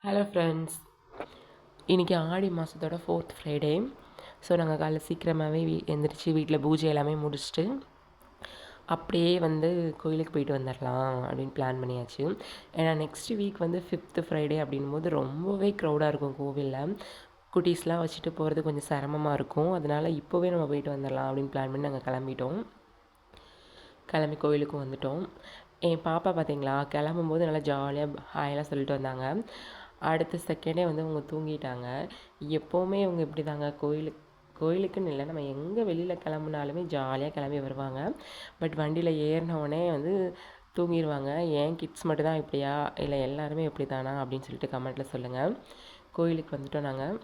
Hello friends, இன்றைக்கி ஆடி மாதத்தோட 4th Friday. So நாங்கள் காலைல சீக்கிரமாகவே எந்திரிச்சு வீட்டில் பூஜை எல்லாமே முடிச்சுட்டு அப்படியே கோயிலுக்கு போயிட்டு வந்துடலாம் அப்படின்னு பிளான் பண்ணியாச்சு. ஏன்னா நெக்ஸ்ட் வீக் 5th ஃப்ரைடே அப்படின்னும் போது ரொம்பவே க்ரௌடாக இருக்கும் கோவிலில். குட்டீஸ்லாம் வச்சுட்டு போகிறது கொஞ்சம் சிரமமாக இருக்கும். அதனால் இப்போவே நம்ம போயிட்டு வந்துடலாம் அப்படின்னு பிளான் பண்ணி நாங்கள் கிளம்பி கோயிலுக்கும் வந்துட்டோம். என் பாப்பா பார்த்திங்களா, கிளம்பும்போது நல்லா ஜாலியாக ஹாயெல்லாம் சொல்லிட்டு வந்தாங்க. அடுத்த செகண்டே அவங்க தூங்கிட்டாங்க. எப்போவுமே இவங்க இப்படி தாங்க, கோயிலுக்குன்னு இல்லை, நம்ம எங்கே வெளியில் கிளம்புனாலுமே ஜாலியாக கிளம்பி வருவாங்க. பட் வண்டியில் ஏறினவுடனே தூங்கிடுவாங்க. ஏன் கிட்ஸ் மட்டும் தான் இப்படியா, இல்லை எல்லாருமே இப்படி தானா அப்படின்னு சொல்லிட்டு கமெண்ட்டில் சொல்லுங்கள். கோயிலுக்கு வந்துட்டோம் நாங்கள்.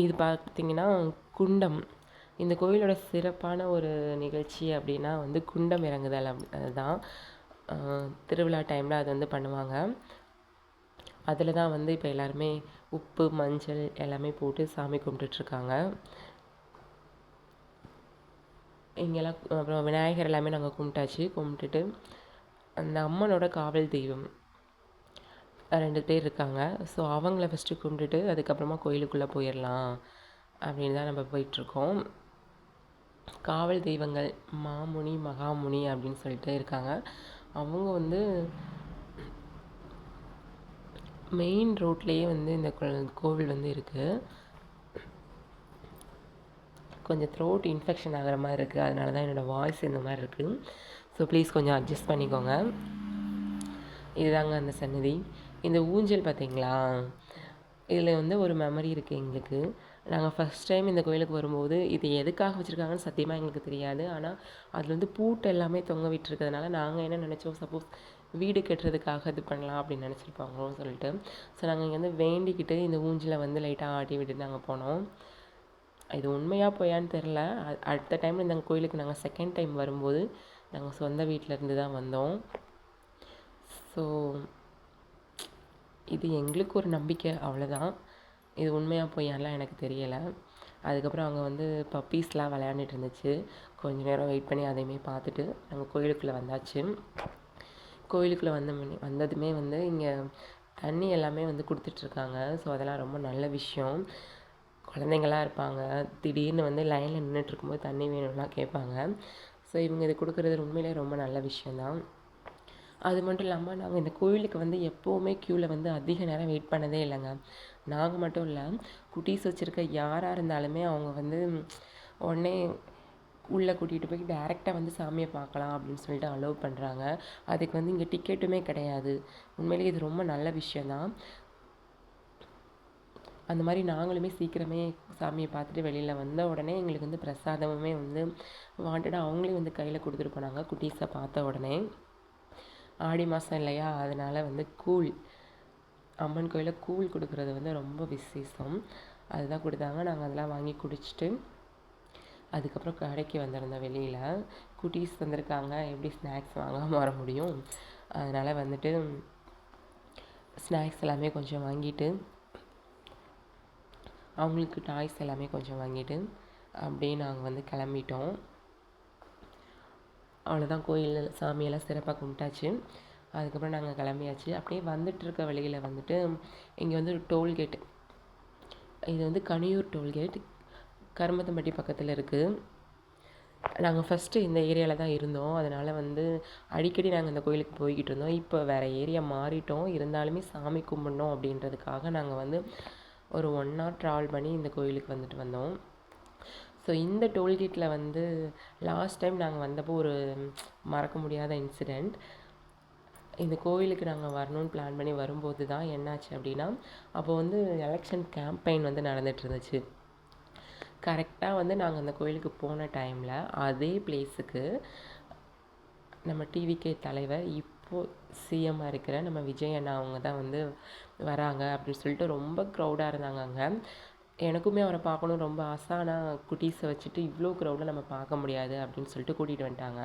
இது பார்த்திங்கன்னா குண்டம். இந்த கோயிலோட சிறப்பான ஒரு நிகழ்ச்சி அப்படின்னா குண்டம் இறங்குதல். அதுதான் திருவிழா டைமில் அது பண்ணுவாங்க. அதில் தான் இப்போ எல்லாருமே உப்பு மஞ்சள் எல்லாமே போட்டு சாமி கும்பிட்டுட்ருக்காங்க. இங்கெல்லாம் அப்புறம் விநாயகர் எல்லாமே நாங்கள் கும்பிட்டுட்டு அந்த அம்மனோட காவல் தெய்வம் 2 பேர் இருக்காங்க. ஸோ அவங்கள ஃபஸ்ட்டு கும்பிட்டுட்டு அதுக்கப்புறமா கோயிலுக்குள்ளே போயிடலாம் அப்படின்னு தான் நம்ம போயிட்டுருக்கோம். காவல் தெய்வங்கள் மாமுனி மகாமுனி அப்படின்னு சொல்லிட்டு இருக்காங்க. அவங்க மெயின் ரோட்லேயே இந்த கோவில் இருக்குது. கொஞ்சம் த்ரோட் இன்ஃபெக்ஷன் ஆகிற மாதிரி இருக்குது. அதனால தான் என்னோடய வாய்ஸ் இந்த மாதிரி இருக்குது. ஸோ ப்ளீஸ் கொஞ்சம் அட்ஜஸ்ட் பண்ணிக்கோங்க. இதுதாங்க அந்த சன்னதி. இந்த ஊஞ்சல் பார்த்திங்களா, இதில் ஒரு மெமரி இருக்குது எங்களுக்கு. நாங்கள் ஃபஸ்ட் டைம் இந்த கோயிலுக்கு வரும்போது இது எதுக்காக வச்சுருக்காங்கன்னு சத்தியமாக எங்களுக்கு தெரியாது. ஆனால் அதில் பூட்டு எல்லாமே தொங்க விட்டுருக்கிறதுனால நாங்கள் என்ன நினச்சோம், சப்போஸ் வீடு கட்டுறதுக்காக இது பண்ணலாம் அப்படின்னு நினச்சிருப்பாங்களோன்னு சொல்லிட்டு. ஸோ நாங்கள் இங்கே வேண்டிக்கிட்டு இந்த ஊஞ்சில் லைட்டாக ஆட்டி விட்டுட்டு நாங்கள் போனோம். இது உண்மையாக போயான்னு தெரில. அடுத்த டைமில் இந்த கோயிலுக்கு நாங்கள் செகண்ட் டைம் வரும்போது நாங்கள் சொந்த வீட்டிலேருந்து தான் வந்தோம். ஸோ இது எங்களுக்கு ஒரு நம்பிக்கை, அவ்வளோதான். இது உண்மையாக போயான்லாம் எனக்கு தெரியலை. அதுக்கப்புறம் அங்கே பப்பீஸ்லாம் விளையாண்டுட்டு இருந்துச்சு. கொஞ்சம் நேரம் வெயிட் பண்ணி அதையுமே பார்த்துட்டு நாங்கள் கோயிலுக்குள்ளே வந்தாச்சு. கோயிலுக்குள்ளே வந்ததுமே இங்கே தண்ணி எல்லாமே கொடுத்துட்ருக்காங்க. ஸோ அதெல்லாம் ரொம்ப நல்ல விஷயம். குழந்தைங்களாம் இருப்பாங்க, திடீர்னு லைனில் நின்றுட்டுருக்கும்போது தண்ணி வேணும்லாம் கேட்பாங்க. ஸோ இவங்க இது கொடுக்குறது உண்மையிலே ரொம்ப நல்ல விஷயந்தான். அது மட்டும் இல்லாமல் நாங்கள் இந்த கோயிலுக்கு எப்போவுமே க்யூவில் அதிக நேரம் வெயிட் பண்ணதே இல்லைங்க. நாங்கள் மட்டும் இல்லை, குட்டீஸ் வச்சுருக்க யாராக இருந்தாலுமே அவங்க உடனே உள்ளே கூட்டிகிட்டு போய் டேரெக்டாக சாமியை பார்க்கலாம் அப்படின்னு சொல்லிட்டு அலோவ் பண்ணுறாங்க. அதுக்கு இங்கே டிக்கெட்டுமே கிடையாது. உண்மையிலேயே இது ரொம்ப நல்ல விஷயந்தான். அந்த மாதிரி நாங்களுமே சீக்கிரமே சாமியை பார்த்துட்டு வெளியில் வந்த உடனே எங்களுக்கு பிரசாதமுமே வாண்டடாக அவங்களே கையில் கொடுத்துட்டு போனாங்க குட்டீஸை பார்த்த உடனே. ஆடி மாதம் இல்லையா, அதனால் கூழ், அம்மன் கோயிலில் கூழ் கொடுக்குறது ரொம்ப விசேஷம். அதுதான் கொடுத்தாங்க. நாங்கள் அதெல்லாம் வாங்கி குடிச்சிட்டு அதுக்கப்புறம் கடைக்கு வந்திருந்தோம். வெளியில் குட்டீஸ் வந்திருக்காங்க, எப்படி ஸ்நாக்ஸ் வாங்காமல் வர முடியும். அதனால் ஸ்நாக்ஸ் எல்லாமே கொஞ்சம் வாங்கிட்டு அவங்களுக்கு டாய்ஸ் எல்லாமே கொஞ்சம் வாங்கிட்டு அப்படியே நாங்கள் கிளம்பிட்டோம். அவ்வளோதான், கோயில் சாமியெல்லாம் சிறப்பாக கும்பிட்டாச்சு. அதுக்கப்புறம் நாங்கள் கிளம்பியாச்சு. அப்படியே வந்துட்டுருக்க வழியில் இங்கே ஒரு டோல்கேட்டு. இது கனியூர் டோல்கேட், கருமத்தம்பட்டி பக்கத்தில் இருக்குது. நாங்கள் ஃபஸ்ட்டு இந்த ஏரியாவில் தான் இருந்தோம். அதனால் அடிக்கடி நாங்கள் இந்த கோயிலுக்கு போய்கிட்டு இருந்தோம். இப்போ வேறு ஏரியா மாறிட்டோம். இருந்தாலுமே சாமி கும்பிடணும் அப்படின்றதுக்காக நாங்கள் ஒரு 1 hour ட்ராவல் பண்ணி இந்த கோயிலுக்கு வந்தோம். ஸோ இந்த டோல்கேட்டில் லாஸ்ட் டைம் நாங்கள் வந்தப்போ ஒரு மறக்க முடியாத இன்சிடெண்ட். இந்த கோயிலுக்கு நாங்கள் வரணும்னு பிளான் பண்ணி வரும்போது தான் என்னாச்சு அப்படின்னா, அப்போ எலெக்ஷன் கேம்பெயின் நடந்துகிட்டு இருந்துச்சு. கரெக்டாக நாங்கள் அந்த கோயிலுக்கு போன டைமில் அதே பிளேஸுக்கு நம்ம டிவிகே தலைவர், இப்போது சிஎம்மாக இருக்கிற நம்ம விஜய் அண்ணா அவங்க தான் வராங்க அப்படின்னு சொல்லிட்டு ரொம்ப க்ரௌடாக இருந்தாங்க அங்கே. எனக்குமே அவரை பார்க்கணும் ரொம்ப ஆசை. ஆனால் குட்டீஸை வச்சுட்டு இவ்வளோ க்ரௌடில் நம்ம பார்க்க முடியாது அப்படின்னு சொல்லிட்டு கூட்டிகிட்டு வந்துட்டாங்க.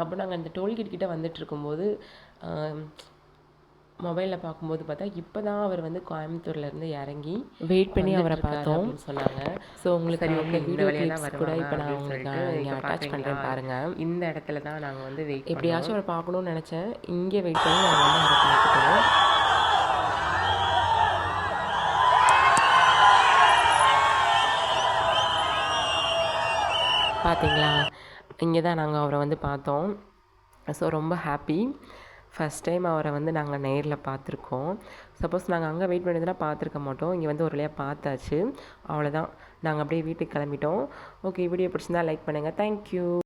அப்போ நாங்கள் அந்த டோல்கேட் கிட்டே வந்துட்டுருக்கும்போது மொபைலில் பார்க்கும்போது பார்த்தா இப்போ தான் அவர் கோயம்புத்தூர்லேருந்து இறங்கி வெயிட் பண்ணி அவரை பார்த்தோம் அப்படின்னு சொன்னாங்க. ஸோ உங்களுக்கு வீடியோ கிளிப்ஸ் கூட இப்போ நான் உங்களுக்கு இங்கே அட்டாச் பண்ணுறேன் பாருங்கள். இந்த இடத்துல தான் நாங்கள் வெயிட் எப்படியாச்சும் அவரை பார்க்கணுன்னு நினச்சேன். இங்கே வெயிட் பண்ணி நாங்கள் அவரை பார்த்துட்டோம். பார்த்தீங்களா, இங்கே தான் நாங்கள் அவரை வந்து பார்த்தோம். ஸோ ரொம்ப ஹாப்பி. ஃபஸ்ட் டைம் அவரை வந்து நாங்கள் நேரில் பார்த்துருக்கோம். சப்போஸ் நாங்கள் அங்கே வெயிட் பண்ணியிருந்தோன்னா பார்த்துருக்க மாட்டோம். இங்கே வந்து ஒரு வழியாக பார்த்தாச்சு. அவ்வளோதான். நாங்கள் அப்படியே வீட்டுக்கு கிளம்பிட்டோம். ஓகே, வீடியோ பிடிச்சிருந்தா லைக் பண்ணுங்கள். தேங்க்யூ.